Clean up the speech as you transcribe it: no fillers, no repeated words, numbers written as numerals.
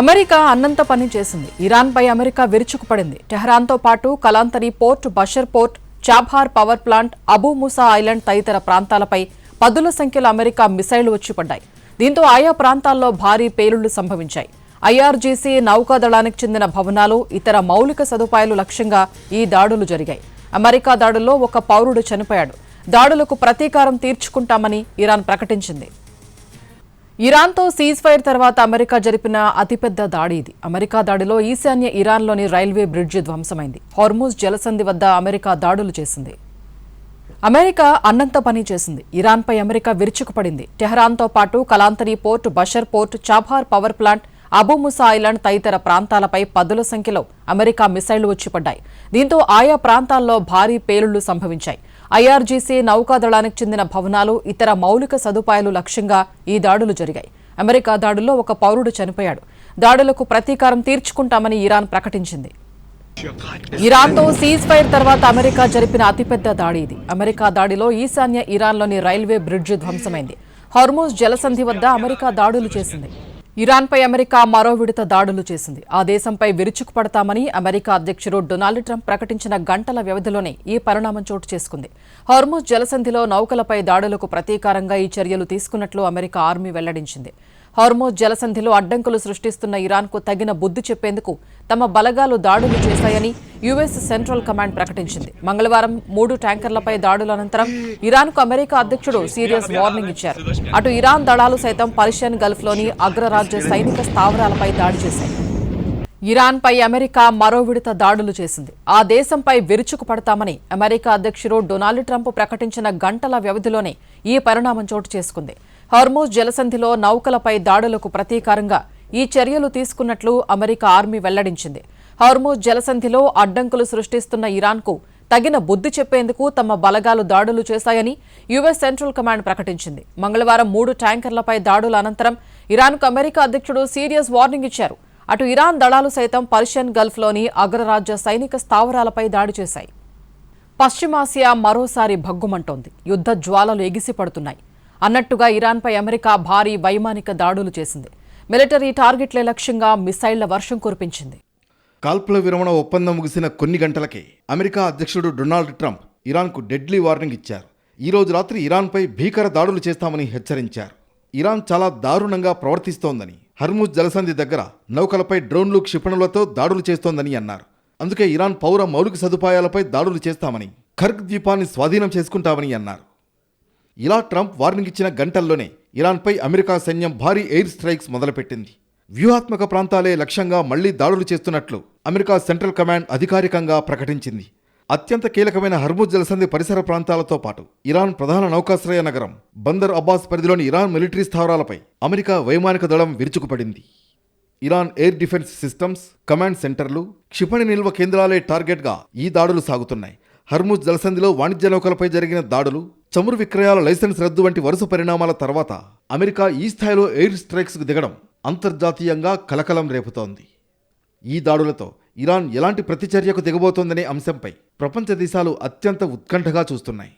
America అన్నంత పని చేసింది. ఇరాన్పై అమెరికా విరుచుకుపడింది. టెహ్రాన్తో పాటు Kalantari port, Bashar port, Chabahar power plant, Abu Musa island తదితర ప్రాంతాలపై పదుల సంఖ్యలో అమెరికా మిసైళ్లు వచ్చి పడ్డాయి. దీంతో ఆయా ప్రాంతాల్లో భారీ పేలుళ్లు సంభవించాయి. ఐఆర్జీసీ నౌకాదళానికి చెందిన భవనాలు, ఇతర మౌలిక సదుపాయాలు లక్ష్యంగా ఈ దాడులు జరిగాయి. అమెరికా దాడుల్లో ఒక పౌరుడు చనిపోయాడు. దాడులకు ప్రతీకారం తీర్చుకుంటామని ఇరాన్ ప్రకటించింది. ఇరాన్తో సీజ్ ఫైర్ తర్వాత అమెరికా జరిపిన అతిపెద్ద దాడి ఇది. అమెరికా దాడిలో ఈశాన్య ఇరాన్లోని రైల్వే బ్రిడ్జి ధ్వంసమైంది. హార్ముజ్ జలసంధి వద్ద అమెరికా దాడులు చేసింది. అమెరికా అన్నంత పని చేసింది. ఇరాన్పై అమెరికా విరుచుకుపడింది. టెహ్రాన్తో పాటు Kalantari port, Bashar port, Chabahar power plant, Abu Musa island తదితర ప్రాంతాలపై పదుల సంఖ్యలో అమెరికా మిసైళ్లు వచ్చి పడ్డాయి. దీంతో ఆయా ప్రాంతాల్లో భారీ పేలుళ్లు సంభవించాయి. ఐఆర్జీసీ నౌకాదళానికి చెందిన భవనాలు, ఇతర మౌలిక సదుపాయాలు లక్ష్యంగా ఈ దాడులు జరిగాయి. అమెరికా దాడుల్లో ఒక పౌరుడు చనిపోయాడు. దాడులకు ప్రతీకారం తీర్చుకుంటామని ఇరాన్ ప్రకటించింది. ఇరాన్తో సీజ్ ఫైర్ తర్వాత అమెరికా జరిపిన అతిపెద్ద దాడి ఇది. అమెరికా దాడిలో ఈశాన్య ఇరాన్లోని రైల్వే బ్రిడ్జి ధ్వంసమైంది. హార్ముజ్ జలసంధి వద్ద అమెరికా దాడులు చేసింది. ఇరాన్పై అమెరికా మరో విడత దాడులు చేసింది. ఆ దేశంపై విరుచుకుపడతామని అమెరికా అధ్యక్షుడు డొనాల్డ్ ట్రంప్ ప్రకటించిన గంటల వ్యవధిలోనే ఈ పరిణామం చోటు చేసుకుంది. హార్ముజ్ జలసంధిలో నౌకలపై దాడులకు ప్రతీకారంగా ఈ చర్యలు తీసుకున్నట్లు అమెరికా ఆర్మీ వెల్లడించింది. హార్ముజ్ జలసంధిలో అడ్డంకులు సృష్టిస్తున్న ఇరాన్కు తగిన బుద్ధి చెప్పేందుకు తమ బలగాలు దాడులు చేశాయని యుఎస్ సెంట్రల్ కమాండ్ ప్రకటించింది. మంగళవారం 3 ట్యాంకర్లపై దాడుల అనంతరం ఇరాన్కు అమెరికా అధ్యక్షుడు సీరియస్ వార్నింగ్ ఇచ్చారు. అటు ఇరాన్ దళాలు సైతం పర్షియన్ గల్ఫ్లోని అగ్రరాజ్య సైనిక స్థావరాలపై దాడి చేశాయి. ఇరాన్పై అమెరికా మరో విడత దాడులు చేసింది. ఆ దేశంపై విరుచుకుపడతామని అమెరికా అధ్యక్షుడు డొనాల్డ్ ట్రంప్ ప్రకటించిన గంటల వ్యవధిలోనే ఈ పరిణామం చోటు చేసుకుంది. హార్ముజ్ జలసంధిలో నౌకలపై దాడులకు ప్రతీకారంగా ఈ చర్యలు తీసుకున్నట్లు అమెరికా ఆర్మీ వెల్లడించింది. హార్ముజ్ జలసంధిలో అడ్డంకులు సృష్టిస్తున్న ఇరాన్కు తగిన బుద్ధి చెప్పేందుకు తమ బలగాలు దాడులు చేశాయని యుఎస్ సెంట్రల్ కమాండ్ ప్రకటించింది. మంగళవారం 3 ట్యాంకర్లపై దాడుల అనంతరం ఇరాన్కు అమెరికా అధ్యక్షుడు సీరియస్ వార్నింగ్ ఇచ్చారు. అటు ఇరాన్ దళాలు సైతం పర్షియన్ గల్ఫ్లోని అగ్రరాజ్య సైనిక స్థావరాలపై దాడి చేశాయి. పశ్చిమాసియా మరోసారి భగ్గుమంటోంది. యుద్ధ జ్వాలలు ఎగిసిపడుతున్నాయి. అన్నట్టుగా ఇరాన్పై అమెరికా భారీ వైమానిక దాడులు చేసింది. మిలిటరీ టార్గెట్లే లక్ష్యంగా మిసైళ్ల వర్షం కురిపించింది. కాల్పుల విరమణ ఒప్పందం ముగిసిన కొన్ని గంటలకే అమెరికా అధ్యక్షుడు డొనాల్డ్ ట్రంప్ ఇరాన్కు డెడ్లీ వార్నింగ్ ఇచ్చారు. ఈ రోజు రాత్రి ఇరాన్పై భీకర దాడులు చేస్తామని హెచ్చరించారు. ఇరాన్ చాలా దారుణంగా ప్రవర్తిస్తోందని, హర్ముజ్ జలసంధి దగ్గర నౌకలపై డ్రోన్లు, క్షిపణులతో దాడులు చేస్తోందని అన్నారు. అందుకే ఇరాన్ పౌర మౌలిక సదుపాయాలపై దాడులు చేస్తామని, ఖర్గ్ ద్వీపాన్ని స్వాధీనం చేసుకుంటామని అన్నారు. ఇలా ట్రంప్ వార్నింగ్ ఇచ్చిన గంటల్లోనే ఇరాన్పై అమెరికా సైన్యం భారీ ఎయిర్ స్ట్రైక్స్ మొదలుపెట్టింది. వ్యూహాత్మక ప్రాంతాలే లక్ష్యంగా మళ్లీ దాడులు చేస్తున్నట్లు అమెరికా సెంట్రల్ కమాండ్ అధికారికంగా ప్రకటించింది. అత్యంత కీలకమైన హర్ముజ్ జలసంధి పరిసర ప్రాంతాలతో పాటు ఇరాన్ ప్రధాన నౌకాశ్రయ నగరం బందర్ అబ్బాస్ పరిధిలోని ఇరాన్ మిలిటరీ స్థావరాలపై అమెరికా వైమానిక దళం విరుచుకుపడింది. Iran air defence systems, command సెంటర్లు, క్షిపణి నిల్వ కేంద్రాలే టార్గెట్గా ఈ దాడులు సాగుతున్నాయి. హర్ముజ్ జలసంధిలో వాణిజ్య నౌకలపై జరిగిన దాడులు, చమురు విక్రయాల లైసెన్స్ రద్దు వంటి వరుస పరిణామాల తర్వాత అమెరికా ఈ స్థాయిలో ఎయిర్ స్ట్రైక్స్కు దిగడం అంతర్జాతీయంగా కలకలం రేపుతోంది. ఈ దాడులతో ఇరాన్ ఎలాంటి ప్రతిచర్యకు దిగబోతోందనే అంశంపై ప్రపంచ దేశాలు అత్యంత ఉత్కంఠగా చూస్తున్నాయి.